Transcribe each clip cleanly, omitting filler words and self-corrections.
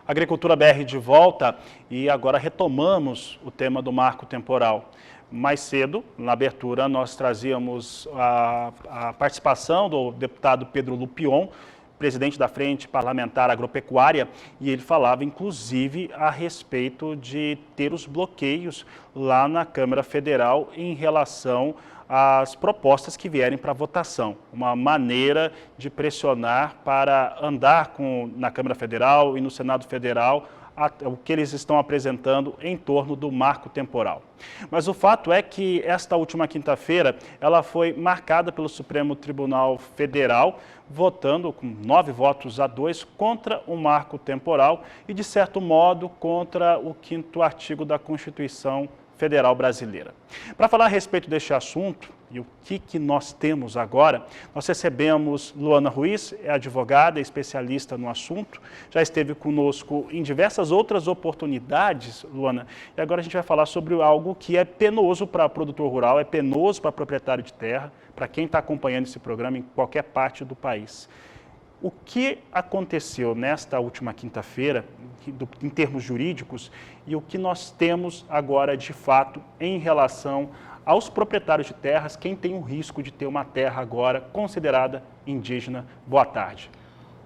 Agricultura BR de volta e agora retomamos o tema do marco temporal. Mais cedo, na abertura, nós trazíamos a participação do deputado Pedro Lupion, presidente da Frente Parlamentar Agropecuária, e ele falava, inclusive, a respeito de ter os bloqueios lá na Câmara Federal em relação às propostas que vierem para votação. Uma maneira de pressionar para andar na Câmara Federal e no Senado Federal o que eles estão apresentando em torno do marco temporal. Mas o fato é que esta última quinta-feira, ela foi marcada pelo Supremo Tribunal Federal, votando com 9 votos a 2 contra o marco temporal e, de certo modo, contra o 5º artigo da Constituição Federal Brasileira. Para falar a respeito deste assunto e o que nós temos agora, nós recebemos Luana Ruiz, é advogada, especialista no assunto, já esteve conosco em diversas outras oportunidades, Luana, e agora a gente vai falar sobre algo que é penoso para produtor rural, é penoso para proprietário de terra, para quem está acompanhando esse programa em qualquer parte do país. O que aconteceu nesta última quinta-feira, em termos jurídicos, e o que nós temos agora de fato em relação aos proprietários de terras, quem tem o risco de ter uma terra agora considerada indígena? Boa tarde.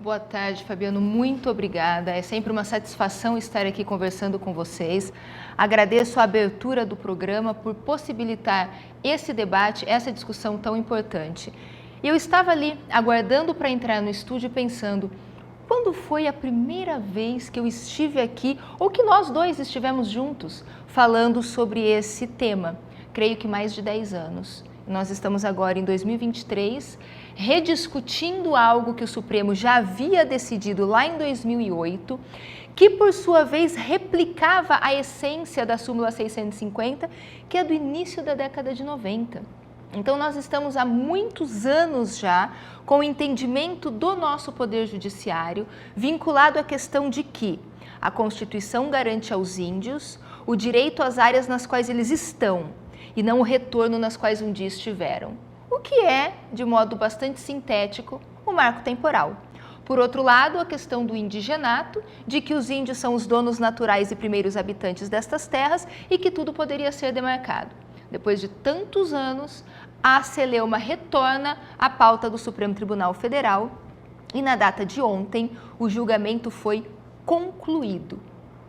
Boa tarde, Fabiano. Muito obrigada. É sempre uma satisfação estar aqui conversando com vocês. Agradeço a abertura do programa por possibilitar esse debate, essa discussão tão importante. Eu estava ali aguardando para entrar no estúdio pensando, quando foi a primeira vez que eu estive aqui, ou que nós dois estivemos juntos, falando sobre esse tema? Creio que mais de 10 anos. Nós estamos agora em 2023, rediscutindo algo que o Supremo já havia decidido lá em 2008, que por sua vez replicava a essência da súmula 650, que é do início da década de 90. Então, nós estamos há muitos anos já com o entendimento do nosso Poder Judiciário vinculado à questão de que a Constituição garante aos índios o direito às áreas nas quais eles estão e não o retorno nas quais um dia estiveram, o que é, de modo bastante sintético, o marco temporal. Por outro lado, a questão do indigenato, de que os índios são os donos naturais e primeiros habitantes destas terras e que tudo poderia ser demarcado. Depois de tantos anos, a celeuma retorna à pauta do Supremo Tribunal Federal e na data de ontem o julgamento foi concluído.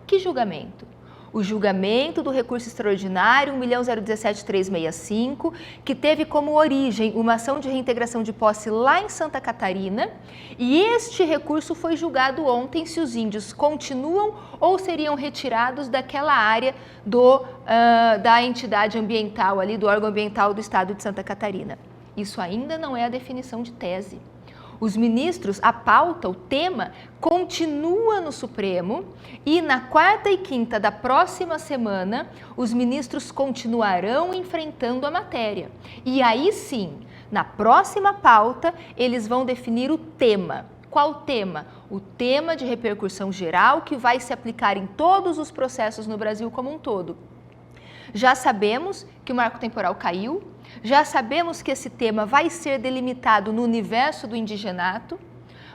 Que julgamento? O julgamento do recurso extraordinário 1.017.365, que teve como origem uma ação de reintegração de posse lá em Santa Catarina, e este recurso foi julgado ontem se os índios continuam ou seriam retirados daquela área da entidade ambiental, ali do órgão ambiental do estado de Santa Catarina. Isso ainda não é a definição de tese. Os ministros, a pauta, o tema, continua no Supremo e na quarta e quinta da próxima semana, os ministros continuarão enfrentando a matéria. E aí sim, na próxima pauta, eles vão definir o tema. Qual tema? O tema de repercussão geral que vai se aplicar em todos os processos no Brasil como um todo. Já sabemos que o marco temporal caiu, já sabemos que esse tema vai ser delimitado no universo do indigenato,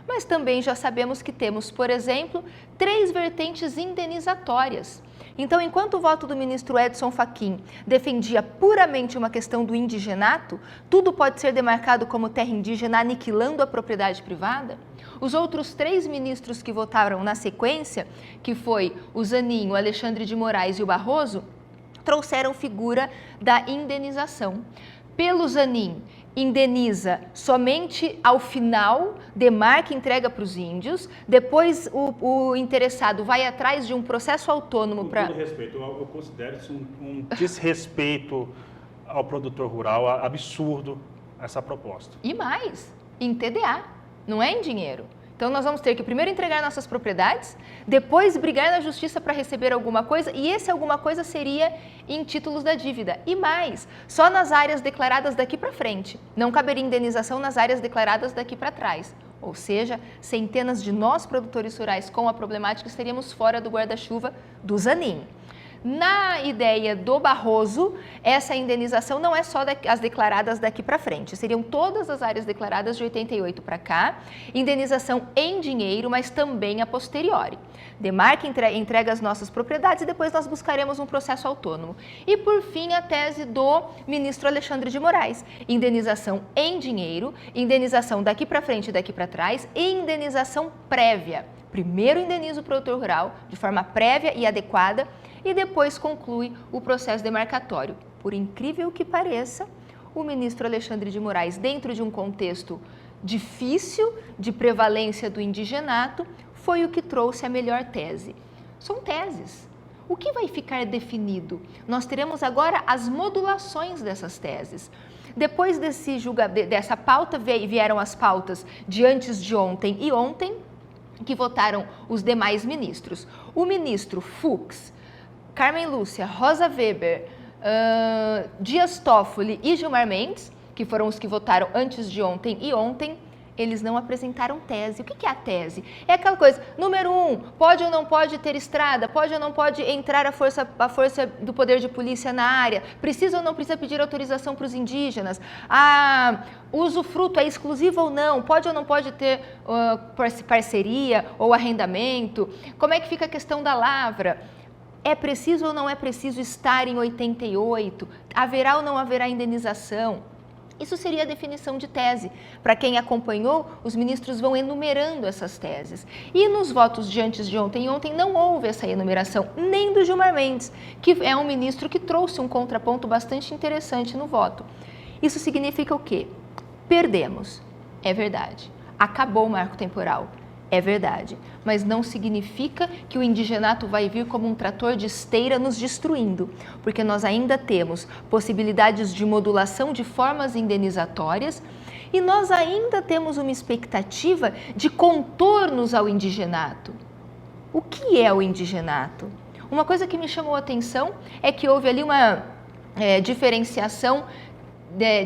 mas também já sabemos que temos, por exemplo, 3 vertentes indenizatórias. Então, enquanto o voto do ministro Edson Fachin defendia puramente uma questão do indigenato, tudo pode ser demarcado como terra indígena, aniquilando a propriedade privada, os outros 3 ministros que votaram na sequência, que foi o Zanin, o Alexandre de Moraes e o Barroso, trouxeram figura da indenização. Pelo Zanin, indeniza somente ao final, demarca e entrega para os índios, depois o interessado vai atrás de um processo autônomo para... Com todo respeito, eu considero isso um desrespeito ao produtor rural, absurdo essa proposta. E mais, em TDA, não é em dinheiro. Então, nós vamos ter que primeiro entregar nossas propriedades, depois brigar na justiça para receber alguma coisa, e esse alguma coisa seria em títulos da dívida. E mais, só nas áreas declaradas daqui para frente. Não caberia indenização nas áreas declaradas daqui para trás. Ou seja, centenas de nós, produtores rurais, com a problemática, estaríamos fora do guarda-chuva do Zanin. Na ideia do Barroso, essa indenização não é só as declaradas daqui para frente, seriam todas as áreas declaradas de 88 para cá, indenização em dinheiro, mas também a posteriori. Demarca entrega as nossas propriedades e depois nós buscaremos um processo autônomo. E por fim, a tese do ministro Alexandre de Moraes, indenização em dinheiro, indenização daqui para frente e daqui para trás e indenização prévia. Primeiro indeniza o produtor rural de forma prévia e adequada e depois conclui o processo demarcatório. Por incrível que pareça, o ministro Alexandre de Moraes, dentro de um contexto difícil de prevalência do indigenato, foi o que trouxe a melhor tese. São teses. O que vai ficar definido? Nós teremos agora as modulações dessas teses. Depois dessa pauta, vieram as pautas de antes de ontem e ontem, que votaram os demais ministros. O ministro Fux, Carmen Lúcia, Rosa Weber, Dias Toffoli e Gilmar Mendes, que foram os que votaram antes de ontem e ontem, eles não apresentaram tese. O que é a tese? É aquela coisa, número 1, pode ou não pode ter estrada, pode ou não pode entrar a força do poder de polícia na área, precisa ou não precisa pedir autorização para os indígenas, o usufruto é exclusivo ou não, pode ou não pode ter parceria ou arrendamento, como é que fica a questão da lavra? É preciso ou não é preciso estar em 88? Haverá ou não haverá indenização? Isso seria a definição de tese. Para quem acompanhou, os ministros vão enumerando essas teses. E nos votos de antes de ontem e ontem não houve essa enumeração, nem do Gilmar Mendes, que é um ministro que trouxe um contraponto bastante interessante no voto. Isso significa o quê? Perdemos. É verdade. Acabou o marco temporal. É verdade, mas não significa que o indigenato vai vir como um trator de esteira nos destruindo, porque nós ainda temos possibilidades de modulação de formas indenizatórias e nós ainda temos uma expectativa de contornos ao indigenato. O que é o indigenato? Uma coisa que me chamou a atenção é que houve ali uma diferenciação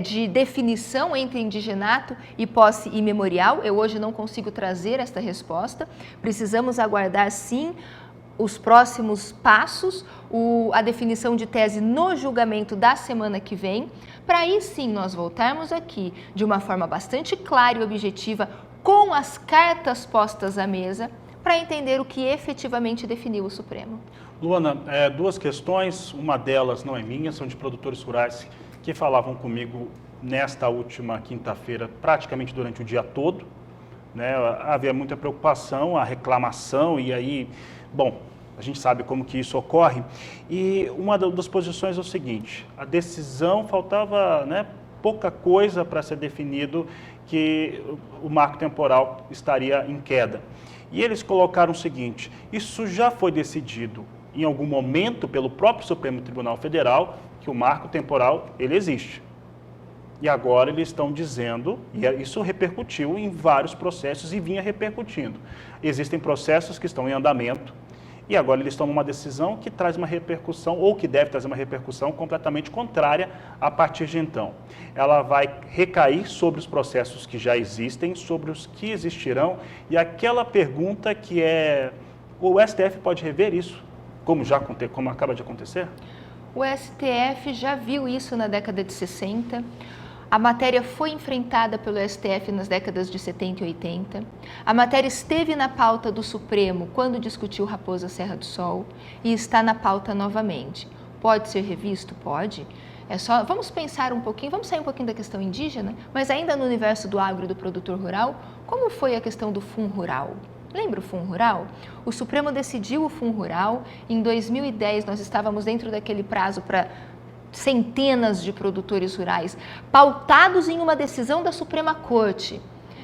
de definição entre indigenato e posse imemorial. Eu hoje não consigo trazer esta resposta. Precisamos aguardar, sim, os próximos passos, a definição de tese no julgamento da semana que vem, para aí sim nós voltarmos aqui de uma forma bastante clara e objetiva, com as cartas postas à mesa, para entender o que efetivamente definiu o Supremo. Luana, duas questões, uma delas não é minha, são de produtores rurais que falavam comigo nesta última quinta-feira, praticamente durante o dia todo, né? Havia muita preocupação, a reclamação, e aí, bom, a gente sabe como que isso ocorre, e uma das posições é o seguinte, a decisão, faltava, né, pouca coisa para ser definido que o marco temporal estaria em queda. E eles colocaram o seguinte, isso já foi decidido em algum momento pelo próprio Supremo Tribunal Federal, que o marco temporal, ele existe. E agora eles estão dizendo, e isso repercutiu em vários processos e vinha repercutindo. Existem processos que estão em andamento e agora eles tomam uma decisão que traz uma repercussão, ou que deve trazer uma repercussão completamente contrária a partir de então. Ela vai recair sobre os processos que já existem, sobre os que existirão, e aquela pergunta que é, o STF pode rever isso, como acaba de acontecer? O STF já viu isso na década de 60, a matéria foi enfrentada pelo STF nas décadas de 70 e 80, a matéria esteve na pauta do Supremo quando discutiu Raposa Serra do Sol e está na pauta novamente. Pode ser revisto? Pode. Vamos pensar um pouquinho, vamos sair um pouquinho da questão indígena, mas ainda no universo do agro e do produtor rural, como foi a questão do Fundo Rural? Lembra o Fundo Rural? O Supremo decidiu o Fundo Rural. Em 2010, nós estávamos dentro daquele prazo para centenas de produtores rurais, pautados em uma decisão da Suprema Corte,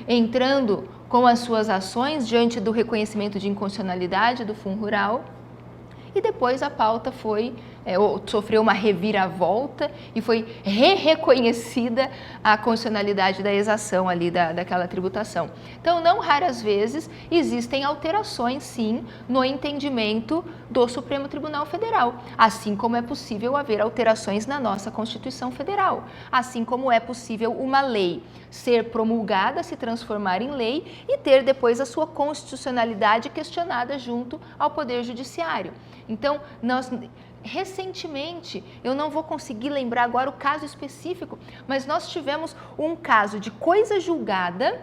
entrando com as suas ações diante do reconhecimento de inconstitucionalidade do Fundo Rural. E depois a pauta sofreu uma reviravolta e foi reconhecida a constitucionalidade da exação ali daquela tributação. Então, não raras vezes, existem alterações, sim, no entendimento do Supremo Tribunal Federal, assim como é possível haver alterações na nossa Constituição Federal, assim como é possível uma lei ser promulgada, se transformar em lei e ter depois a sua constitucionalidade questionada junto ao Poder Judiciário. Então, recentemente, eu não vou conseguir lembrar agora o caso específico, mas nós tivemos um caso de coisa julgada,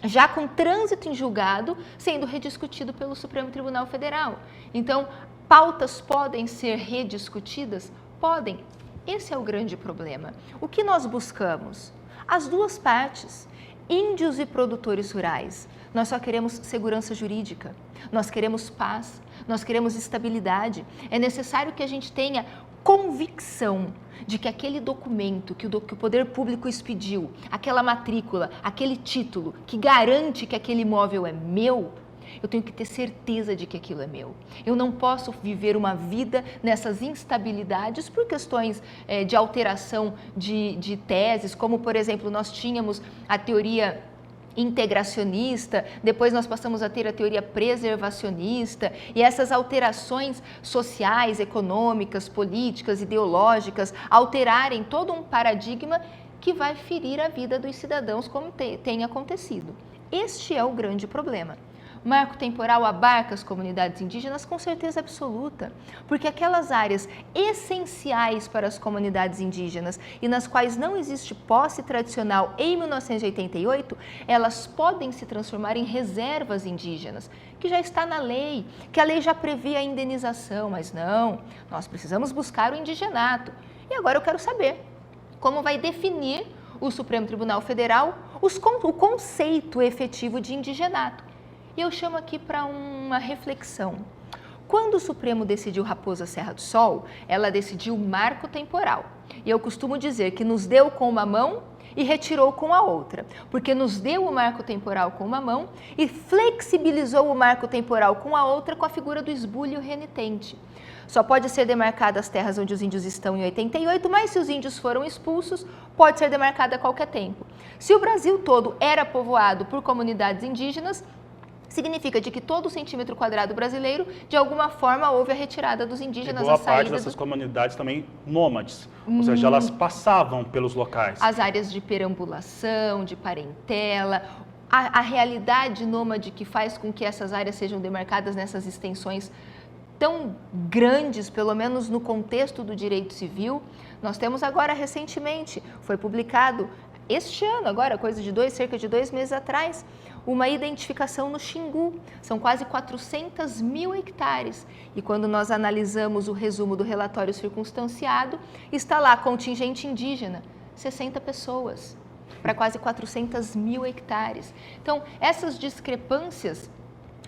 já com trânsito em julgado, sendo rediscutido pelo Supremo Tribunal Federal. Então, pautas podem ser rediscutidas? Podem. Esse é o grande problema. O que nós buscamos? As duas partes, índios e produtores rurais. Nós só queremos segurança jurídica, nós queremos paz, nós queremos estabilidade. É necessário que a gente tenha convicção de que aquele documento que o poder público expediu, aquela matrícula, aquele título que garante que aquele imóvel é meu, eu tenho que ter certeza de que aquilo é meu. Eu não posso viver uma vida nessas instabilidades por questões de alteração de teses, como, por exemplo, nós tínhamos a teoria integracionista, depois nós passamos a ter a teoria preservacionista, e essas alterações sociais, econômicas, políticas, ideológicas, alterarem todo um paradigma que vai ferir a vida dos cidadãos, como tem acontecido. Este é o grande problema. Marco temporal abarca as comunidades indígenas com certeza absoluta, porque aquelas áreas essenciais para as comunidades indígenas e nas quais não existe posse tradicional em 1988, elas podem se transformar em reservas indígenas, que já está na lei, que a lei já previa a indenização, mas não, nós precisamos buscar o indigenato. E agora eu quero saber como vai definir o Supremo Tribunal Federal o conceito efetivo de indigenato. E eu chamo aqui para uma reflexão. Quando o Supremo decidiu Raposa Serra do Sol, ela decidiu marco temporal. E eu costumo dizer que nos deu com uma mão e retirou com a outra, porque nos deu o marco temporal com uma mão e flexibilizou o marco temporal com a outra com a figura do esbulho renitente. Só pode ser demarcada as terras onde os índios estão em 88, mas se os índios foram expulsos, pode ser demarcada a qualquer tempo. Se o Brasil todo era povoado por comunidades indígenas, significa de que todo centímetro quadrado brasileiro, de alguma forma, houve a retirada dos indígenas. E boa parte dessas comunidades também nômades, ou seja, elas passavam pelos locais. As áreas de perambulação, de parentela, a realidade nômade que faz com que essas áreas sejam demarcadas nessas extensões tão grandes, pelo menos no contexto do direito civil. Nós temos agora, recentemente, foi publicado este ano, agora, cerca de 2 meses atrás, uma identificação no Xingu. São quase 400 mil hectares. E quando nós analisamos o resumo do relatório circunstanciado, está lá contingente indígena, 60 pessoas, para quase 400 mil hectares. Então, essas discrepâncias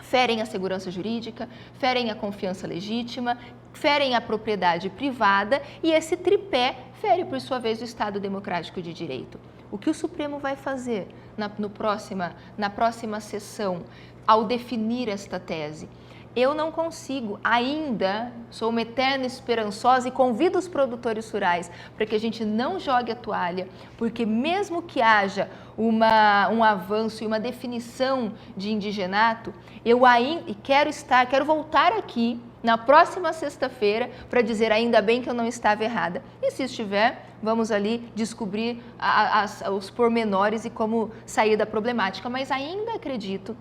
ferem a segurança jurídica, ferem a confiança legítima, ferem a propriedade privada e esse tripé fere, por sua vez, o Estado democrático de direito. O que o Supremo vai fazer na próxima sessão ao definir esta tese? Eu não consigo ainda, sou uma eterna esperançosa e convido os produtores rurais para que a gente não jogue a toalha, porque mesmo que haja um avanço e uma definição de indigenato, eu ainda quero voltar aqui na próxima sexta-feira para dizer ainda bem que eu não estava errada. E se estiver, vamos ali descobrir os pormenores e como sair da problemática. Mas ainda acredito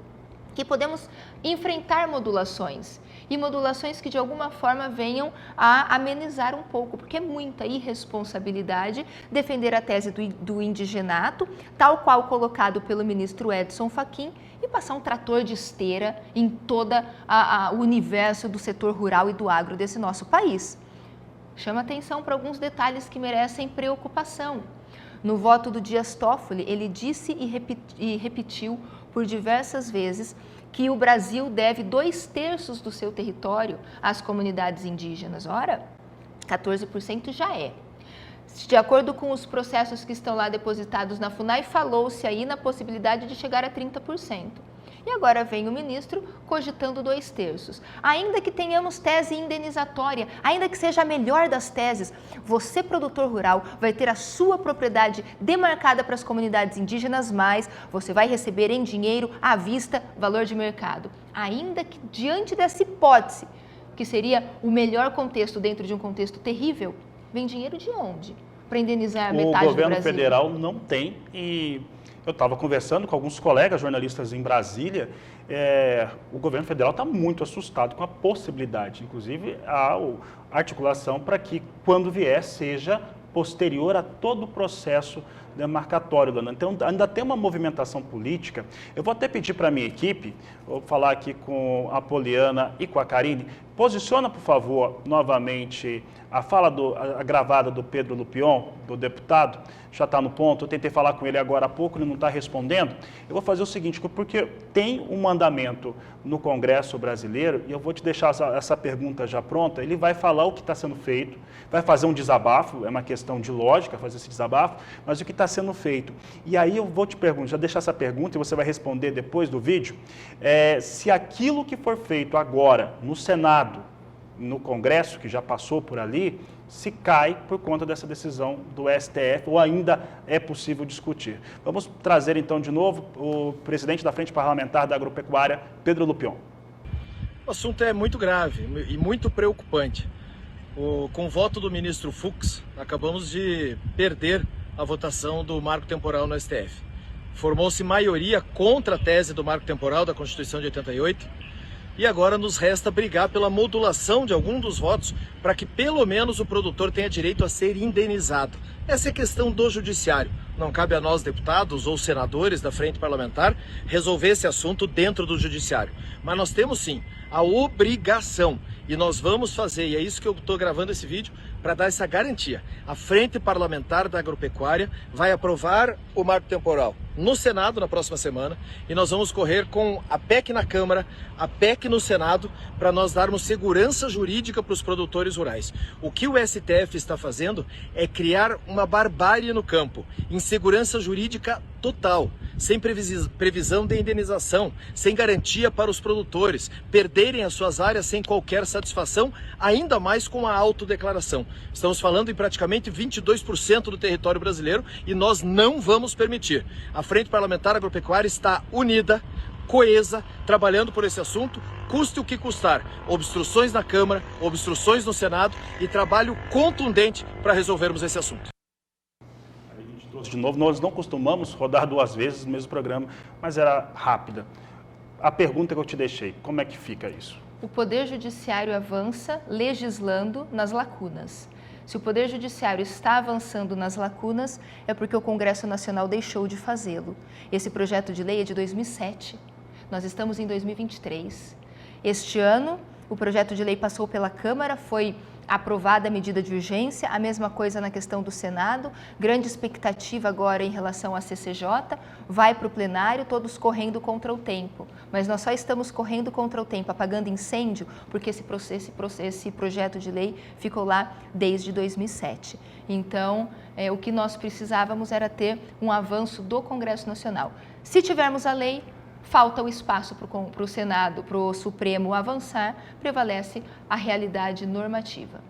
que podemos enfrentar modulações e modulações que de alguma forma venham a amenizar um pouco, porque é muita irresponsabilidade defender a tese do indigenato, tal qual colocado pelo ministro Edson Fachin, e passar um trator de esteira em todo o universo do setor rural e do agro desse nosso país. Chama atenção para alguns detalhes que merecem preocupação. No voto do Dias Toffoli, ele disse e repetiu por diversas vezes que o Brasil deve 2/3 do seu território às comunidades indígenas. Ora, 14% já é. De acordo com os processos que estão lá depositados na FUNAI, falou-se aí na possibilidade de chegar a 30%. E agora vem o ministro cogitando 2/3. Ainda que tenhamos tese indenizatória, ainda que seja a melhor das teses, você, produtor rural, vai ter a sua propriedade demarcada para as comunidades indígenas, mas você vai receber em dinheiro à vista valor de mercado. Ainda que diante dessa hipótese, que seria o melhor contexto dentro de um contexto terrível, vem dinheiro de onde? Para indenizar metade do Brasil? O governo federal não tem e Eu estava conversando com alguns colegas jornalistas em Brasília, o governo federal está muito assustado com a possibilidade, inclusive a articulação para que, quando vier, seja posterior a todo o processo demarcatório, Dona. Então, ainda tem uma movimentação política. Eu vou até pedir para a minha equipe, vou falar aqui com a Poliana e com a Karine, posiciona, por favor, novamente a fala gravada do Pedro Lupion, do deputado, já está no ponto. Eu tentei falar com ele agora há pouco, ele não está respondendo. Eu vou fazer o seguinte, porque tem um mandamento no Congresso brasileiro, e eu vou te deixar essa pergunta já pronta. Ele vai falar o que está sendo feito, vai fazer um desabafo, é uma questão de lógica fazer esse desabafo, mas o que está sendo feito. E aí eu vou te perguntar, já deixar essa pergunta e você vai responder depois do vídeo, se aquilo que for feito agora no Senado, no Congresso, que já passou por ali, se cai por conta dessa decisão do STF ou ainda é possível discutir. Vamos trazer então de novo o presidente da Frente Parlamentar da Agropecuária, Pedro Lupion. O assunto é muito grave e muito preocupante. Com o voto do ministro Fux, acabamos de perder a votação do marco temporal no STF. Formou-se maioria contra a tese do marco temporal da Constituição de 88, e agora nos resta brigar pela modulação de algum dos votos para que pelo menos o produtor tenha direito a ser indenizado. Essa é questão do judiciário. Não cabe a nós, deputados ou senadores da Frente Parlamentar, resolver esse assunto dentro do judiciário. Mas nós temos sim a obrigação, e nós vamos fazer, e é isso que eu estou gravando esse vídeo, para dar essa garantia. A Frente Parlamentar da Agropecuária vai aprovar o marco temporal no Senado na próxima semana, e nós vamos correr com a PEC na Câmara, a PEC no Senado, para nós darmos segurança jurídica para os produtores rurais. O que o STF está fazendo é criar uma barbárie no campo, insegurança jurídica total, sem previsão de indenização, sem garantia para os produtores, perderem as suas áreas sem qualquer satisfação, ainda mais com a autodeclaração. Estamos falando em praticamente 22% do território brasileiro e nós não vamos permitir. A Frente Parlamentar Agropecuária está unida, coesa, trabalhando por esse assunto, custe o que custar. Obstruções na Câmara, obstruções no Senado e trabalho contundente para resolvermos esse assunto. De novo, nós não costumamos rodar 2 vezes no mesmo programa, mas era rápida. A pergunta que eu te deixei, como é que fica isso? O Poder Judiciário avança legislando nas lacunas. Se o Poder Judiciário está avançando nas lacunas, é porque o Congresso Nacional deixou de fazê-lo. Esse projeto de lei é de 2007. Nós estamos em 2023. Este ano, o projeto de lei passou pela Câmara, foi aprovada a medida de urgência, a mesma coisa na questão do Senado, grande expectativa agora em relação à CCJ, vai para o plenário, todos correndo contra o tempo. Mas nós só estamos correndo contra o tempo, apagando incêndio, porque esse projeto de lei ficou lá desde 2007. Então, o que nós precisávamos era ter um avanço do Congresso Nacional. Se tivermos a lei, falta o espaço para o Senado, para o Supremo avançar, prevalece a realidade normativa.